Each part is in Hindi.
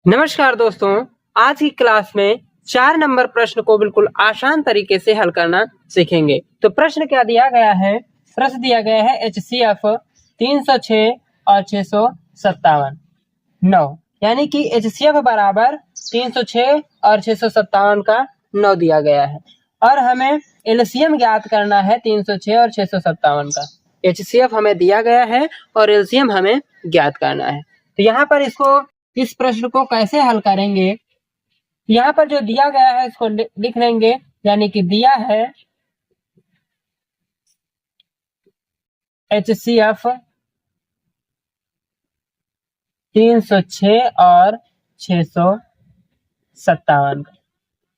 नमस्कार दोस्तों, आज की क्लास में 4 नंबर प्रश्न को बिल्कुल आसान तरीके से हल करना सीखेंगे। तो प्रश्न क्या दिया गया है? प्रश्न दिया गया है HCF 306 और 657 9, यानी कि HCF बराबर 306 और 657 का 9 दिया गया है और हमें LCM ज्ञात करना है 306 और 657 का। HCF हमें दिया गया है और LCM हमें ज्ञात करना है। तो यहाँ पर इस प्रश्न को कैसे हल करेंगे? यहाँ पर जो दिया गया है इसको लिख लेंगे, यानी कि दिया है HCF 306 और 657 का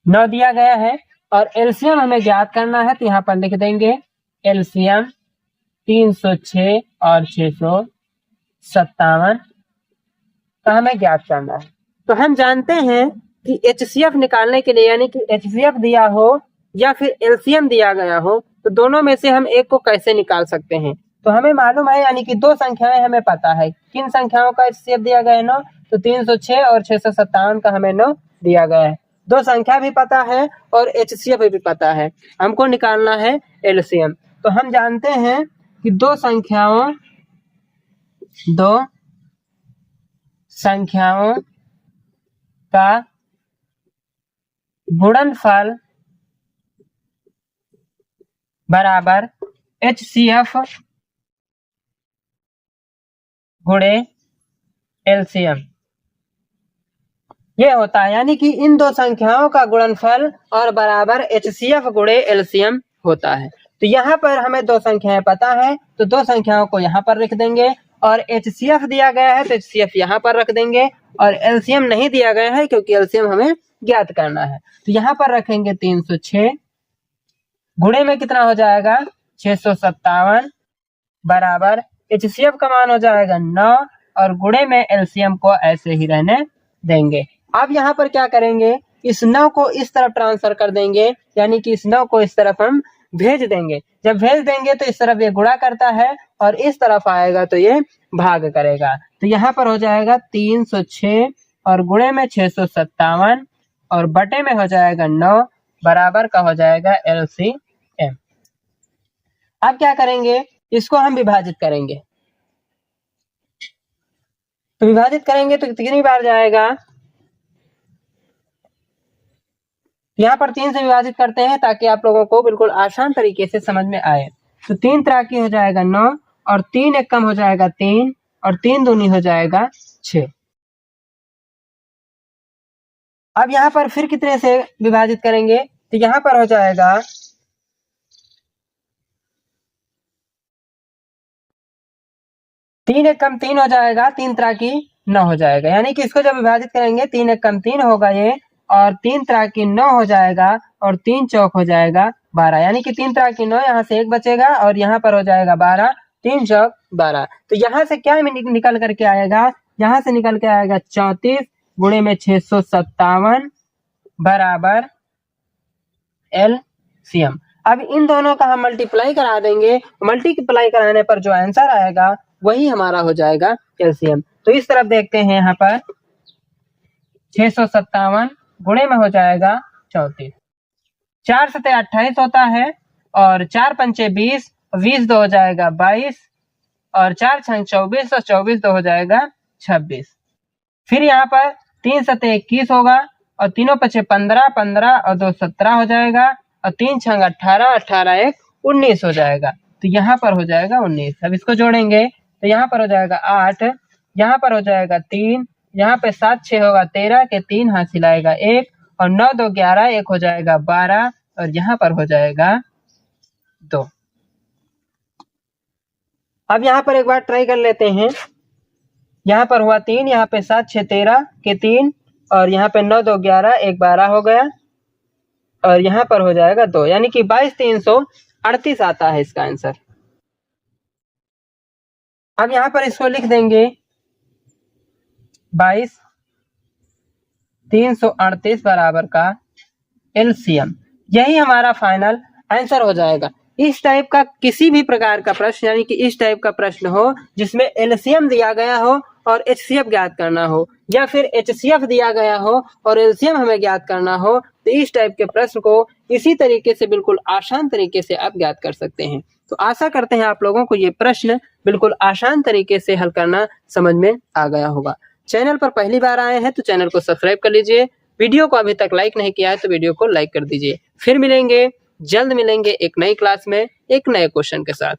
9 दिया गया है और LCM हमें ज्ञात करना है। तो यहाँ पर लिख देंगे LCM 306 और 657 का हमें ज्ञात करना है। तो हम जानते हैं कि HCF निकालने के लिए, यानी कि HCF दिया हो या फिर LCM दिया गया हो, तो दोनों में से हम एक को कैसे निकाल सकते हैं? तो हमें मालूम है, यानी कि दो संख्याएं हमें पता है। किन संख्याओं का HCF दिया गया है? 9। तो 306 और 657 का हमें 9 दिया गया है। दो संख्या भी पता है और HCF भी पता है। हमको निकालना है LCM। तो हम जानते हैं कि दो संख्याओं का गुणनफल बराबर HCF गुणे LCM ये होता है, यानी कि इन दो संख्याओं का गुणनफल और बराबर HCF गुणे LCM होता है। तो यहाँ पर हमें दो संख्याएं पता है, तो दो संख्याओं को यहाँ पर लिख देंगे और HCF दिया गया है तो HCF यहाँ पर रख देंगे और LCM नहीं दिया गया है क्योंकि LCM हमें ज्ञात करना है। तो यहाँ पर रखेंगे 306, गुणे में कितना हो जाएगा 657 बराबर HCF का मान हो जाएगा 9 और गुणे में LCM को ऐसे ही रहने देंगे। अब यहाँ पर क्या करेंगे, इस 9 को इस तरफ ट्रांसफर कर देंगे, यानी कि इस 9 को इस तरफ हम भेज देंगे। जब भेज देंगे तो इस तरफ ये गुणा करता है और इस तरफ आएगा तो ये भाग करेगा। तो यहाँ पर हो जाएगा 306 और गुणे में 657 और बटे में हो जाएगा 9 बराबर का हो जाएगा LCM। अब क्या करेंगे, इसको हम विभाजित करेंगे। तो विभाजित करेंगे तो कितनी बार जाएगा? यहाँ पर 3 से विभाजित करते हैं ताकि आप लोगों को बिल्कुल आसान तरीके से समझ में आए। तो 3 तरह की हो जाएगा 9 और 3 एक कम हो जाएगा 3 और 3 दूनी हो जाएगा 6। अब यहाँ पर फिर कितने से विभाजित करेंगे? तो यहाँ पर हो जाएगा 3 एक कम 3 हो जाएगा, 3 तरह की 9 हो जाएगा, यानी कि इसको जब विभाजित करेंगे 3 एक कम 3 होगा ये और 3 तरह की 9 हो जाएगा और 3 चौक हो जाएगा 12, यानी कि 3 तरह की 9 यहाँ से एक बचेगा और यहाँ पर हो जाएगा 12, 3 चौक 12। तो यहाँ से क्या निकल करके आएगा? यहाँ से निकल के आएगा 34 गुणे में 657 बराबर LCM। अब इन दोनों का हम मल्टीप्लाई करा देंगे, मल्टीप्लाई कराने पर जो आंसर आएगा वही हमारा हो जाएगा LCM। तो इस तरफ देखते हैं, यहाँ पर 657 गुणे में हो जाएगा 34, 4 सते 28 होता है और 4 पंचे 20, 20 दो हो जाएगा 22 और 4 छंग 24 और 24 दो हो जाएगा 26। फिर यहाँ पर 3 सते 21 होगा और तीनों पचे 15, 15 और 2 17 हो जाएगा और 3 छंग 18, 18 एक 19 हो जाएगा। तो यहाँ पर हो जाएगा 19। अब इसको जोड़ेंगे तो यहाँ पर हो जाएगा 8, यहाँ पर हो जाएगा 3, यहाँ पे 7 6 होगा 13 के 3 हासिल आएगा 1 और 9 2 11 1 हो जाएगा 12 और यहाँ पर हो जाएगा 2। अब यहाँ पर एक बार ट्राई कर लेते हैं। यहाँ पर हुआ 3, यहाँ पे 7 6 13 के 3 और यहाँ पे 9 2 11 1 12 हो गया और यहाँ पर हो जाएगा 2, यानी कि 22 338 आता है इसका आंसर। अब यहाँ पर इसको लिख देंगे 22 338 बराबर का LCM। यही हमारा फाइनल आंसर हो जाएगा। इस टाइप का किसी भी प्रकार का प्रश्न, यानी कि इस टाइप का प्रश्न हो जिसमें LCM दिया गया हो और HCF ज्ञात करना हो, या फिर HCF दिया गया हो और LCM हमें ज्ञात करना हो, तो इस टाइप के प्रश्न को इसी तरीके से बिल्कुल आसान तरीके से आप ज्ञात कर सकते हैं। तो आशा करते हैं आप लोगों को ये प्रश्न बिल्कुल आसान तरीके से हल करना समझ में आ गया होगा। चैनल पर पहली बार आए हैं तो चैनल को सब्सक्राइब कर लीजिए। वीडियो को अभी तक लाइक नहीं किया है तो वीडियो को लाइक कर दीजिए। फिर जल्द मिलेंगे एक नई क्लास में एक नए क्वेश्चन के साथ।